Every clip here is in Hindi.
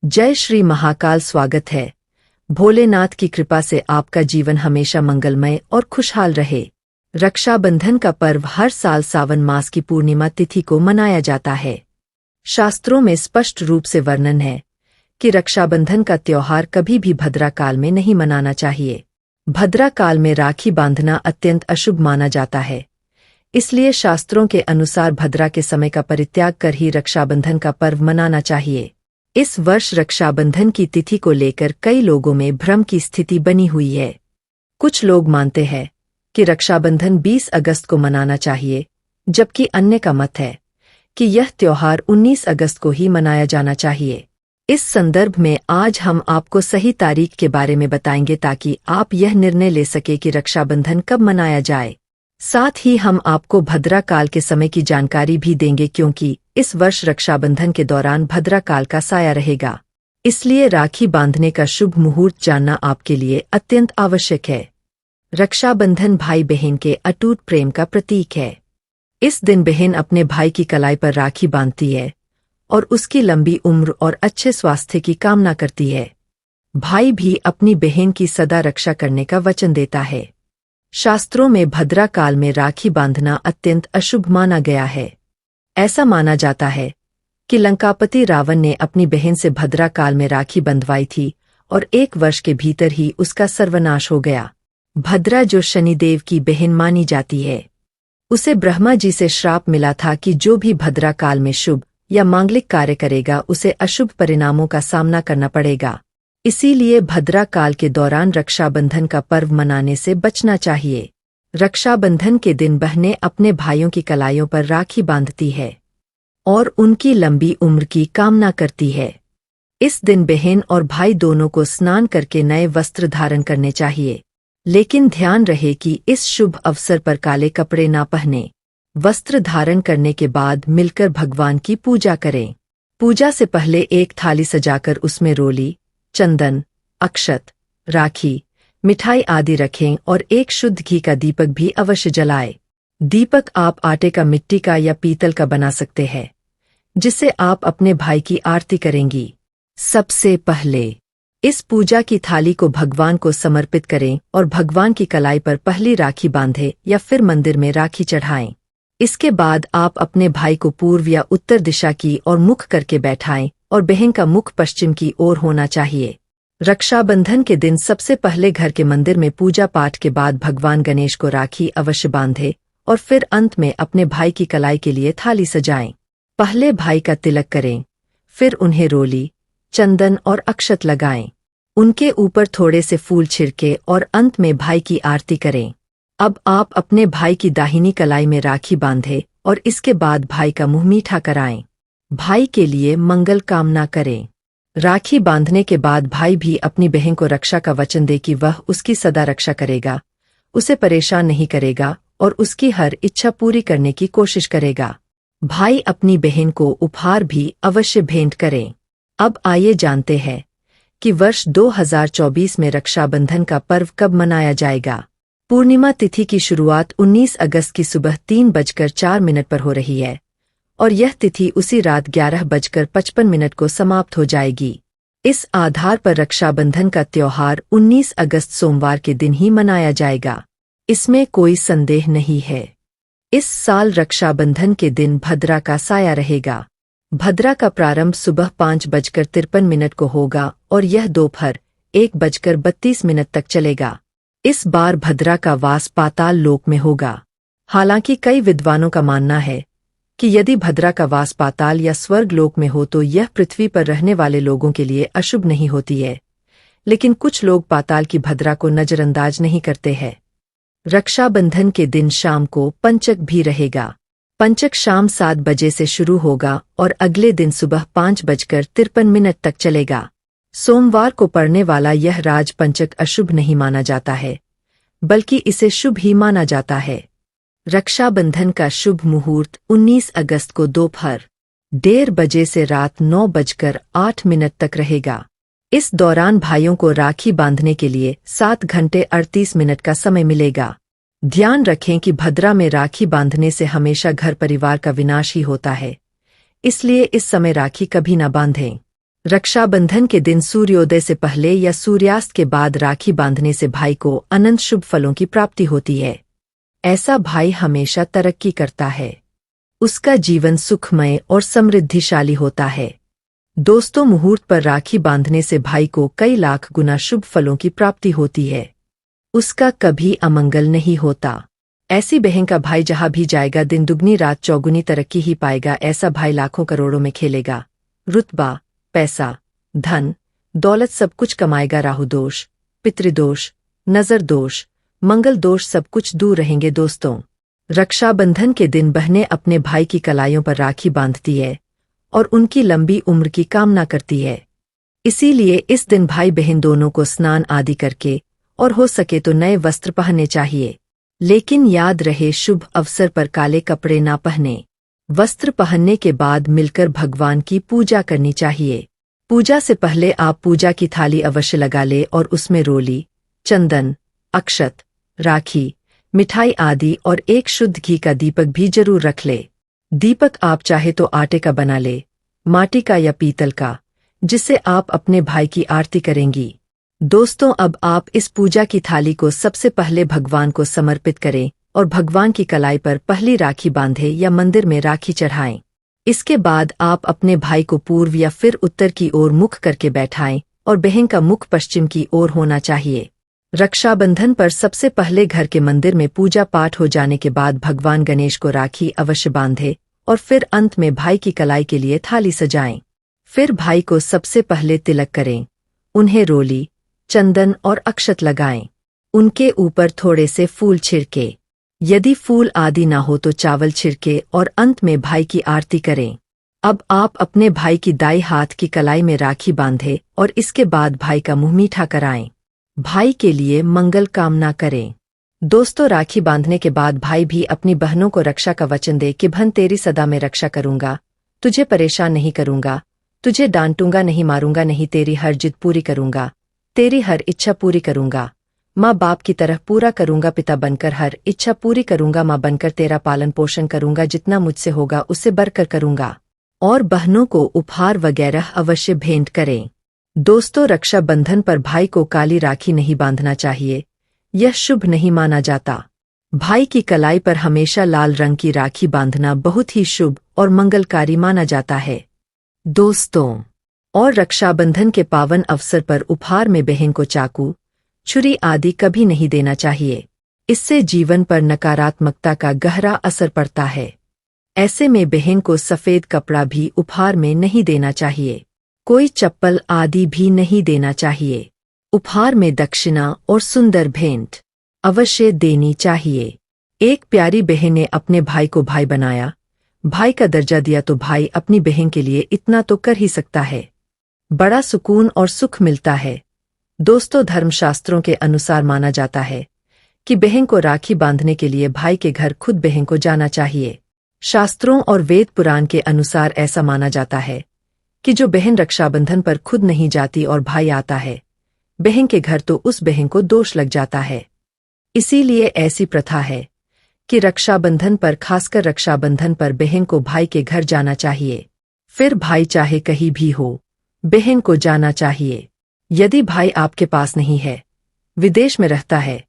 जय श्री महाकाल। स्वागत है। भोलेनाथ की कृपा से आपका जीवन हमेशा मंगलमय और खुशहाल रहे। रक्षाबंधन का पर्व हर साल सावन मास की पूर्णिमा तिथि को मनाया जाता है। शास्त्रों में स्पष्ट रूप से वर्णन है कि रक्षाबंधन का त्योहार कभी भी भद्रा काल में नहीं मनाना चाहिए। भद्रा काल में राखी बांधना अत्यंत अशुभ माना जाता है। इसलिए शास्त्रों के अनुसार भद्रा के समय का परित्याग कर ही रक्षाबंधन का पर्व मनाना चाहिए। इस वर्ष रक्षाबंधन की तिथि को लेकर कई लोगों में भ्रम की स्थिति बनी हुई है। कुछ लोग मानते हैं कि रक्षाबंधन 20 अगस्त को मनाना चाहिए, जबकि अन्य का मत है कि यह त्योहार 19 अगस्त को ही मनाया जाना चाहिए। इस संदर्भ में आज हम आपको सही तारीख के बारे में बताएंगे ताकि आप यह निर्णय ले सके कि रक्षाबंधन कब मनाया जाए। साथ ही हम आपको भद्रा काल के समय की जानकारी भी देंगे, क्योंकि इस वर्ष रक्षाबंधन के दौरान भद्रा काल का साया रहेगा। इसलिए राखी बांधने का शुभ मुहूर्त जानना आपके लिए अत्यंत आवश्यक है। रक्षाबंधन भाई बहन के अटूट प्रेम का प्रतीक है। इस दिन बहन अपने भाई की कलाई पर राखी बांधती है और उसकी लंबी उम्र और अच्छे स्वास्थ्य की कामना करती है। भाई भी अपनी बहन की सदा रक्षा करने का वचन देता है। शास्त्रों में भद्रा काल में राखी बांधना अत्यंत अशुभ माना गया है। ऐसा माना जाता है कि लंकापति रावण ने अपनी बहन से भद्रा काल में राखी बंधवाई थी और 1 वर्ष के भीतर ही उसका सर्वनाश हो गया। भद्रा, जो शनिदेव की बहन मानी जाती है, उसे ब्रह्मा जी से श्राप मिला था कि जो भी भद्रा काल में शुभ या मांगलिक कार्य करेगा उसे अशुभ परिणामों का सामना करना पड़ेगा। इसीलिए भद्रा काल के दौरान रक्षाबंधन का पर्व मनाने से बचना चाहिए। रक्षाबंधन के दिन बहनें अपने भाइयों की कलाइयों पर राखी बांधती है और उनकी लंबी उम्र की कामना करती है। इस दिन बहन और भाई दोनों को स्नान करके नए वस्त्र धारण करने चाहिए, लेकिन ध्यान रहे कि इस शुभ अवसर पर काले कपड़े ना पहने। वस्त्र धारण करने के बाद मिलकर भगवान की पूजा करें। पूजा से पहले एक थाली सजाकर उसमें रोली, चंदन, अक्षत, राखी, मिठाई आदि रखें और एक शुद्ध घी का दीपक भी अवश्य जलाएं। दीपक आप आटे का, मिट्टी का या पीतल का बना सकते हैं, जिससे आप अपने भाई की आरती करेंगी। सबसे पहले इस पूजा की थाली को भगवान को समर्पित करें और भगवान की कलाई पर पहली राखी बांधें या फिर मंदिर में राखी चढ़ाएं। इसके बाद आप अपने भाई को पूर्व या उत्तर दिशा की ओर मुख करके बैठाएं और बहन का मुख पश्चिम की ओर होना चाहिए। रक्षाबंधन के दिन सबसे पहले घर के मंदिर में पूजा पाठ के बाद भगवान गणेश को राखी अवश्य बांधे और फिर अंत में अपने भाई की कलाई के लिए थाली सजाएं। पहले भाई का तिलक करें, फिर उन्हें रोली, चंदन और अक्षत लगाएं। उनके ऊपर थोड़े से फूल छिड़के और अंत में भाई की आरती करें। अब आप अपने भाई की दाहिनी कलाई में राखी बांधें और इसके बाद भाई का मुंह मीठा कराएं। भाई के लिए मंगल कामना करें। राखी बांधने के बाद भाई भी अपनी बहन को रक्षा का वचन दे कि वह उसकी सदा रक्षा करेगा, उसे परेशान नहीं करेगा और उसकी हर इच्छा पूरी करने की कोशिश करेगा। भाई अपनी बहन को उपहार भी अवश्य भेंट करें। अब आइए जानते हैं कि वर्ष 2024 में रक्षाबंधन का पर्व कब मनाया जाएगा। पूर्णिमा तिथि की शुरुआत 19 अगस्त की सुबह 3:04 पर हो रही है और यह तिथि उसी रात 11:55 को समाप्त हो जाएगी। इस आधार पर रक्षाबंधन का त्योहार 19 अगस्त सोमवार के दिन ही मनाया जाएगा। इसमें कोई संदेह नहीं है। इस साल रक्षाबंधन के दिन भद्रा का साया रहेगा। भद्रा का प्रारंभ सुबह 5:53 को होगा और यह दोपहर 1:32 तक चलेगा। इस बार भद्रा का वास पाताल लोक में होगा। हालांकि कई विद्वानों का मानना है कि यदि भद्रा का वास पाताल या स्वर्ग लोक में हो तो यह पृथ्वी पर रहने वाले लोगों के लिए अशुभ नहीं होती है, लेकिन कुछ लोग पाताल की भद्रा को नजरअंदाज नहीं करते हैं। रक्षाबंधन के दिन शाम को पंचक भी रहेगा। पंचक शाम 7 बजे से शुरू होगा और अगले दिन सुबह 5:53 तक चलेगा। सोमवार को पड़ने वाला यह राज पंचक अशुभ नहीं माना जाता है, बल्कि इसे शुभ ही माना जाता है। रक्षाबंधन का शुभ मुहूर्त 19 अगस्त को दोपहर 1:30 बजे से रात 9:08 तक रहेगा। इस दौरान भाइयों को राखी बांधने के लिए 7 घंटे 38 मिनट का समय मिलेगा। ध्यान रखें कि भद्रा में राखी बांधने से हमेशा घर परिवार का विनाश ही होता है, इसलिए इस समय राखी कभी न बांधें। रक्षाबंधन के दिन सूर्योदय से पहले या सूर्यास्त के बाद राखी बांधने से भाई को अनंत शुभ फलों की प्राप्ति होती है। ऐसा भाई हमेशा तरक्की करता है। उसका जीवन सुखमय और समृद्धिशाली होता है। दोस्तों, मुहूर्त पर राखी बांधने से भाई को कई लाख गुना शुभ फलों की प्राप्ति होती है। उसका कभी अमंगल नहीं होता। ऐसी बहन का भाई जहां भी जाएगा दिन दुगनी रात चौगुनी तरक्की ही पाएगा। ऐसा भाई लाखों करोड़ों में खेलेगा। रुतबा, पैसा, धन, दौलत सब कुछ कमाएगा। राहु दोष, पितृदोष, नजर दोष, मंगल दोष सब कुछ दूर रहेंगे। दोस्तों, रक्षाबंधन के दिन बहनें अपने भाई की कलाइयों पर राखी बांधती है और उनकी लंबी उम्र की कामना करती है। इसीलिए इस दिन भाई बहन दोनों को स्नान आदि करके और हो सके तो नए वस्त्र पहनने चाहिए। लेकिन याद रहे, शुभ अवसर पर काले कपड़े ना पहने। वस्त्र पहनने के बाद मिलकर भगवान की पूजा करनी चाहिए। पूजा से पहले आप पूजा की थाली अवश्य लगा ले और उसमें रोली, चंदन, अक्षत, राखी, मिठाई आदि और एक शुद्ध घी का दीपक भी जरूर रख ले। दीपक आप चाहे तो आटे का बना ले, माटी का या पीतल का, जिससे आप अपने भाई की आरती करेंगी। दोस्तों, अब आप इस पूजा की थाली को सबसे पहले भगवान को समर्पित करें और भगवान की कलाई पर पहली राखी बांधे या मंदिर में राखी चढ़ाएं। इसके बाद आप अपने भाई को पूर्व या फिर उत्तर की ओर मुख करके बैठाएं और बहन का मुख पश्चिम की ओर होना चाहिए। रक्षाबंधन पर सबसे पहले घर के मंदिर में पूजा पाठ हो जाने के बाद भगवान गणेश को राखी अवश्य बांधे और फिर अंत में भाई की कलाई के लिए थाली सजाएं। फिर भाई को सबसे पहले तिलक करें, उन्हें रोली, चंदन और अक्षत लगाएं। उनके ऊपर थोड़े से फूल छिड़के, यदि फूल आदि ना हो तो चावल छिड़के और अंत में भाई की आरती करें। अब आप अपने भाई की दाई हाथ की कलाई में राखी बांधे और इसके बाद भाई का मुंह मीठा कराएं। भाई के लिए मंगल कामना करें। दोस्तों, राखी बांधने के बाद भाई भी अपनी बहनों को रक्षा का वचन दे कि बहन तेरी सदा मैं रक्षा करूंगा, तुझे परेशान नहीं करूंगा, तुझे डांटूंगा नहीं, मारूंगा नहीं, तेरी हर जिद पूरी करूंगा, तेरी हर इच्छा पूरी करूंगा, माँ बाप की तरह पूरा करूंगा, पिता बनकर हर इच्छा पूरी करूंगा, माँ बनकर तेरा पालन पोषण करूंगा, जितना मुझसे होगा उससे बढ़कर करूंगा। और बहनों को उपहार वगैरह अवश्य भेंट करें। दोस्तों, रक्षाबंधन पर भाई को काली राखी नहीं बांधना चाहिए, यह शुभ नहीं माना जाता। भाई की कलाई पर हमेशा लाल रंग की राखी बांधना बहुत ही शुभ और मंगलकारी माना जाता है। दोस्तों, और रक्षाबंधन के पावन अवसर पर उपहार में बहन को चाकू, छुरी आदि कभी नहीं देना चाहिए। इससे जीवन पर नकारात्मकता का गहरा असर पड़ता है। ऐसे में बहन को सफेद कपड़ा भी उपहार में नहीं देना चाहिए। कोई चप्पल आदि भी नहीं देना चाहिए। उपहार में दक्षिणा और सुंदर भेंट अवश्य देनी चाहिए। एक प्यारी बहन ने अपने भाई को भाई बनाया, भाई का दर्जा दिया, तो भाई अपनी बहन के लिए इतना तो कर ही सकता है। बड़ा सुकून और सुख मिलता है। दोस्तों, धर्मशास्त्रों के अनुसार माना जाता है कि बहन को राखी बांधने के लिए भाई के घर खुद बहन को जाना चाहिए। शास्त्रों और वेद पुराण के अनुसार ऐसा माना जाता है कि जो बहन रक्षाबंधन पर खुद नहीं जाती और भाई आता है बहन के घर, तो उस बहन को दोष लग जाता है। इसीलिए ऐसी प्रथा है कि रक्षाबंधन पर, खासकर रक्षाबंधन पर बहन को भाई के घर जाना चाहिए। फिर भाई चाहे कहीं भी हो, बहन को जाना चाहिए। यदि भाई आपके पास नहीं है, विदेश में रहता है,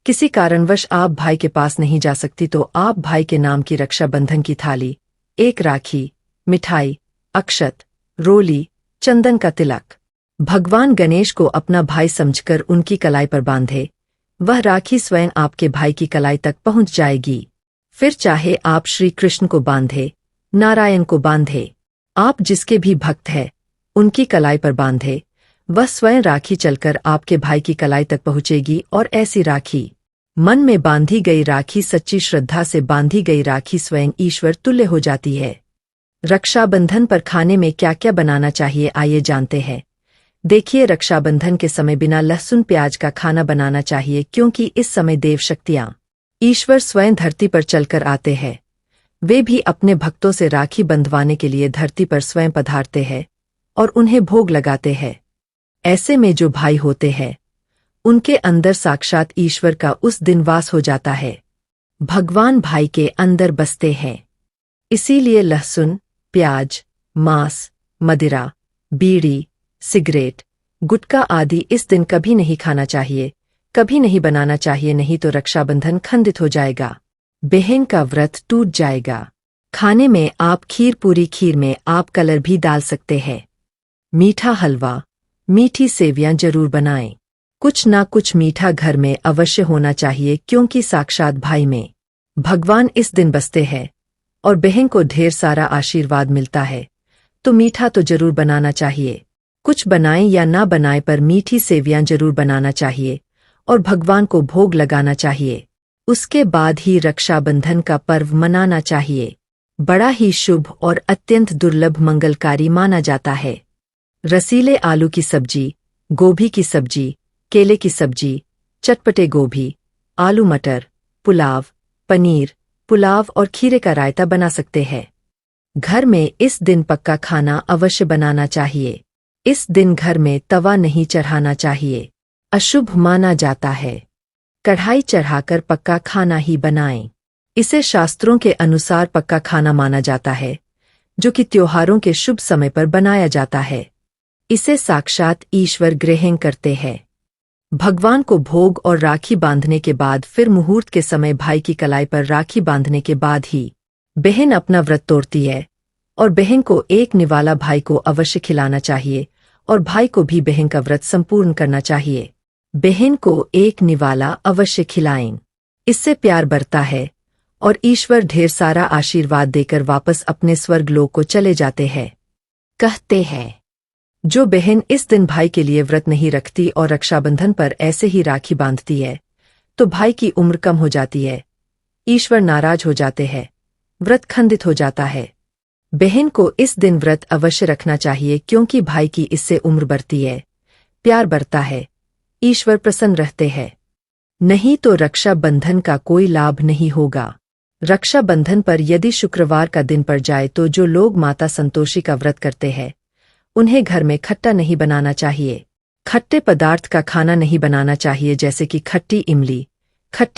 किसी कारणवश आप भाई के पास नहीं जा सकती, तो आप भाई के नाम की रक्षाबंधन की थाली, एक राखी, मिठाई, अक्षत, रोली, चंदन का तिलक, भगवान गणेश को अपना भाई समझकर उनकी कलाई पर बांधे। वह राखी स्वयं आपके भाई की कलाई तक पहुंच जाएगी। फिर चाहे आप श्री कृष्ण को बांधे, नारायण को बांधे, आप जिसके भी भक्त हैं उनकी कलाई पर बांधे, वह स्वयं राखी चलकर आपके भाई की कलाई तक पहुंचेगी। और ऐसी राखी, मन में बांधी गई राखी, सच्ची श्रद्धा से बांधी गई राखी स्वयं ईश्वर तुल्य हो जाती है। रक्षाबंधन पर खाने में क्या क्या बनाना चाहिए, आइए जानते हैं। देखिए, रक्षाबंधन के समय बिना लहसुन प्याज का खाना बनाना चाहिए, क्योंकि इस समय देव शक्तियां, ईश्वर स्वयं धरती पर चलकर आते हैं। वे भी अपने भक्तों से राखी बंधवाने के लिए धरती पर स्वयं पधारते हैं और उन्हें भोग लगाते हैं। ऐसे में जो भाई होते हैं उनके अंदर साक्षात ईश्वर का उस दिन वास हो जाता है। भगवान भाई के अंदर बसते हैं। इसीलिए लहसुन, प्याज, मांस, मदिरा, बीड़ी, सिगरेट, गुटखा आदि इस दिन कभी नहीं खाना चाहिए, कभी नहीं बनाना चाहिए, नहीं तो रक्षाबंधन खंडित हो जाएगा, बहन का व्रत टूट जाएगा। खाने में आप खीर में आप कलर भी डाल सकते हैं। मीठा हलवा, मीठी सेवियां जरूर बनाएं। कुछ ना कुछ मीठा घर में अवश्य होना चाहिए, क्योंकि साक्षात भाई में भगवान इस दिन बसते हैं और बहन को ढेर सारा आशीर्वाद मिलता है, तो मीठा तो जरूर बनाना चाहिए। कुछ बनाएं या ना बनाएं, पर मीठी सेवियां जरूर बनाना चाहिए और भगवान को भोग लगाना चाहिए। उसके बाद ही रक्षाबंधन का पर्व मनाना चाहिए। बड़ा ही शुभ और अत्यंत दुर्लभ मंगलकारी माना जाता है। रसीले आलू की सब्जी, गोभी की सब्जी, केले की सब्जी, चटपटे गोभी, आलू मटर, पुलाव, पनीर, पुलाव और खीरे का रायता बना सकते हैं। घर में इस दिन पक्का खाना अवश्य बनाना चाहिए। इस दिन घर में तवा नहीं चढ़ाना चाहिए, अशुभ माना जाता है। कढ़ाई चढ़ाकर पक्का खाना ही बनाएं। इसे शास्त्रों के अनुसार पक्का खाना माना जाता है, जो कि त्योहारों के शुभ समय पर बनाया जाता है। इसे साक्षात ईश्वर ग्रहण करते हैं। भगवान को भोग और राखी बांधने के बाद फिर मुहूर्त के समय भाई की कलाई पर राखी बांधने के बाद ही बहन अपना व्रत तोड़ती है और बहन को एक निवाला भाई को अवश्य खिलाना चाहिए और भाई को भी बहन का व्रत संपूर्ण करना चाहिए। बहन को एक निवाला अवश्य खिलाएं। इससे प्यार बढ़ता है और ईश्वर ढेर सारा आशीर्वाद देकर वापस अपने स्वर्ग लोक को चले जाते हैं। कहते हैं, जो बहन इस दिन भाई के लिए व्रत नहीं रखती और रक्षाबंधन पर ऐसे ही राखी बांधती है, तो भाई की उम्र कम हो जाती है, ईश्वर नाराज हो जाते हैं, व्रत खंडित हो जाता है। बहन को इस दिन व्रत अवश्य रखना चाहिए, क्योंकि भाई की इससे उम्र बढ़ती है, प्यार बढ़ता है, ईश्वर प्रसन्न रहते हैं। नहीं तो रक्षाबंधन का कोई लाभ नहीं होगा। रक्षाबंधन पर यदि शुक्रवार का दिन पड़ जाए तो जो लोग माता संतोषी का व्रत करते हैं, उन्हें घर में खट्टा नहीं बनाना चाहिए। खट्टे पदार्थ का खाना नहीं बनाना चाहिए, जैसे कि खट्टी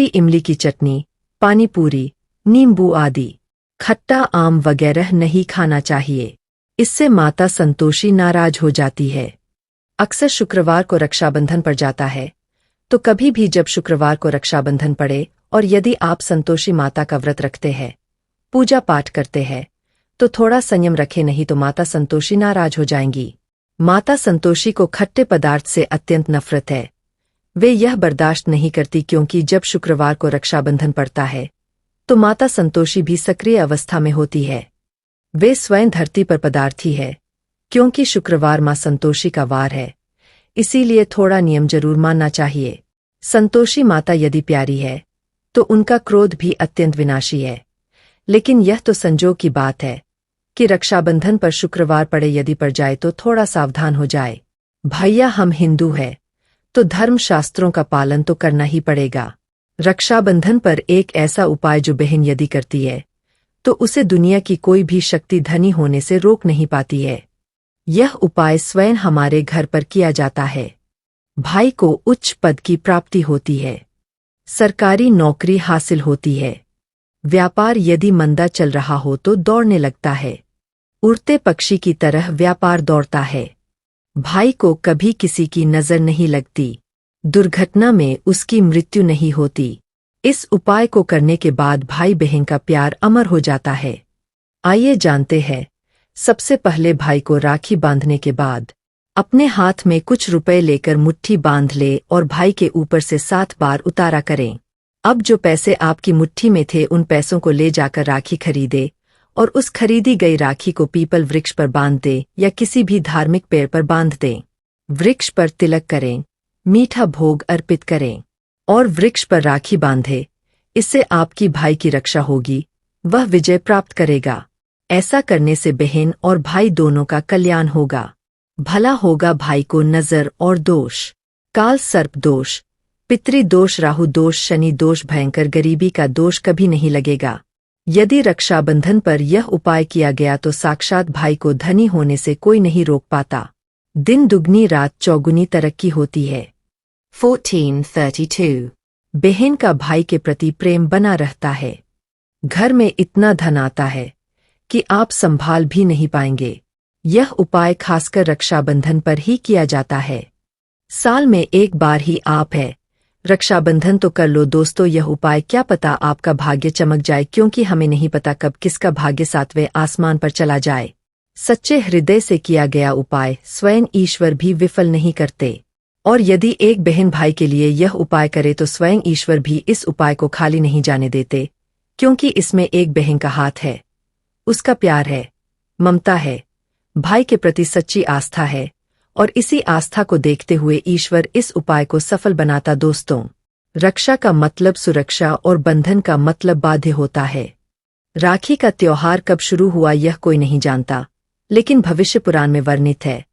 इमली की चटनी, पानी पूरी, नींबू आदि। खट्टा आम वगैरह नहीं खाना चाहिए, इससे माता संतोषी नाराज हो जाती है। अक्सर शुक्रवार को रक्षाबंधन पड़ जाता है, तो कभी भी जब शुक्रवार को रक्षाबंधन पड़े और यदि आप संतोषी माता का व्रत रखते हैं, पूजा पाठ करते हैं, तो थोड़ा संयम रखें, नहीं तो माता संतोषी नाराज हो जाएंगी। माता संतोषी को खट्टे पदार्थ से अत्यंत नफरत है। वे यह बर्दाश्त नहीं करती, क्योंकि जब शुक्रवार को रक्षाबंधन पड़ता है तो माता संतोषी भी सक्रिय अवस्था में होती है। वे स्वयं धरती पर पदार्थी है, क्योंकि शुक्रवार मां संतोषी का वार है, इसीलिए थोड़ा नियम जरूर मानना चाहिए। संतोषी माता यदि प्यारी है तो उनका क्रोध भी अत्यंत विनाशी है, लेकिन यह तो संजोग की बात है कि रक्षाबंधन पर शुक्रवार पड़े, यदि पड़ जाए तो थोड़ा सावधान हो जाए। भैया, हम हिंदू हैं तो धर्म शास्त्रों का पालन तो करना ही पड़ेगा। रक्षाबंधन पर एक ऐसा उपाय जो बहन यदि करती है तो उसे दुनिया की कोई भी शक्ति धनी होने से रोक नहीं पाती है। यह उपाय स्वयं हमारे घर पर किया जाता है। भाई को उच्च पद की प्राप्ति होती है, सरकारी नौकरी हासिल होती है, व्यापार यदि मंदा चल रहा हो तो दौड़ने लगता है, उड़ते पक्षी की तरह व्यापार दौड़ता है। भाई को कभी किसी की नजर नहीं लगती, दुर्घटना में उसकी मृत्यु नहीं होती। इस उपाय को करने के बाद भाई बहन का प्यार अमर हो जाता है। आइए जानते हैं। सबसे पहले भाई को राखी बांधने के बाद अपने हाथ में कुछ रुपए लेकर मुट्ठी बांध ले और भाई के ऊपर से 7 बार उतारा करें। अब जो पैसे आपकी मुट्ठी में थे, उन पैसों को ले जाकर राखी खरीदे और उस खरीदी गई राखी को पीपल वृक्ष पर बांध दे या किसी भी धार्मिक पेड़ पर बांध दें। वृक्ष पर तिलक करें, मीठा भोग अर्पित करें और वृक्ष पर राखी बांधे। इससे आपकी भाई की रक्षा होगी, वह विजय प्राप्त करेगा। ऐसा करने से बहन और भाई दोनों का कल्याण होगा। भला होगा भाई को नजर और दोष, काल सर्प दोष, पितृ दोष, राहु दोष, शनि दोष, भयंकर गरीबी का दोष कभी नहीं लगेगा। यदि रक्षाबंधन पर यह उपाय किया गया तो साक्षात भाई को धनी होने से कोई नहीं रोक पाता। दिन दुगनी रात चौगुनी तरक्की होती है। 1432 बहन का भाई के प्रति प्रेम बना रहता है। घर में इतना धन आता है कि आप संभाल भी नहीं पाएंगे। यह उपाय खासकर रक्षाबंधन पर ही किया जाता है। साल में एक बार ही आप है रक्षाबंधन तो कर लो दोस्तों यह उपाय, क्या पता आपका भाग्य चमक जाए, क्योंकि हमें नहीं पता कब किसका भाग्य सातवें आसमान पर चला जाए। सच्चे हृदय से किया गया उपाय स्वयं ईश्वर भी विफल नहीं करते, और यदि एक बहन भाई के लिए यह उपाय करे तो स्वयं ईश्वर भी इस उपाय को खाली नहीं जाने देते, क्योंकि इसमें एक बहन का हाथ है, उसका प्यार है, ममता है, भाई के प्रति सच्ची आस्था है, और इसी आस्था को देखते हुए ईश्वर इस उपाय को सफल बनाता। दोस्तों, रक्षा का मतलब सुरक्षा और बंधन का मतलब बाध्य होता है। राखी का त्योहार कब शुरू हुआ यह कोई नहीं जानता, लेकिन भविष्य पुराण में वर्णित है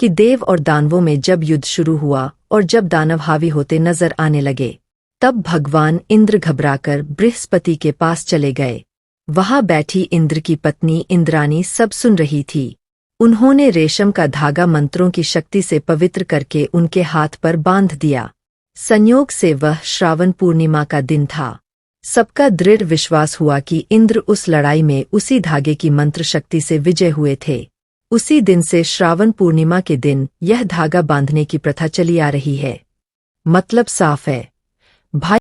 कि देव और दानवों में जब युद्ध शुरू हुआ और जब दानव हावी होते नजर आने लगे, तब भगवान इंद्र घबराकर बृहस्पति के पास चले गए। वहां बैठी इंद्र की पत्नी इंद्राणी सब सुन रही थी। उन्होंने रेशम का धागा मंत्रों की शक्ति से पवित्र करके उनके हाथ पर बांध दिया। संयोग से वह श्रावण पूर्णिमा का दिन था। सबका दृढ़ विश्वास हुआ कि इंद्र उस लड़ाई में उसी धागे की मंत्र शक्ति से विजय हुए थे। उसी दिन से श्रावण पूर्णिमा के दिन यह धागा बांधने की प्रथा चली आ रही है। मतलब साफ है, भाई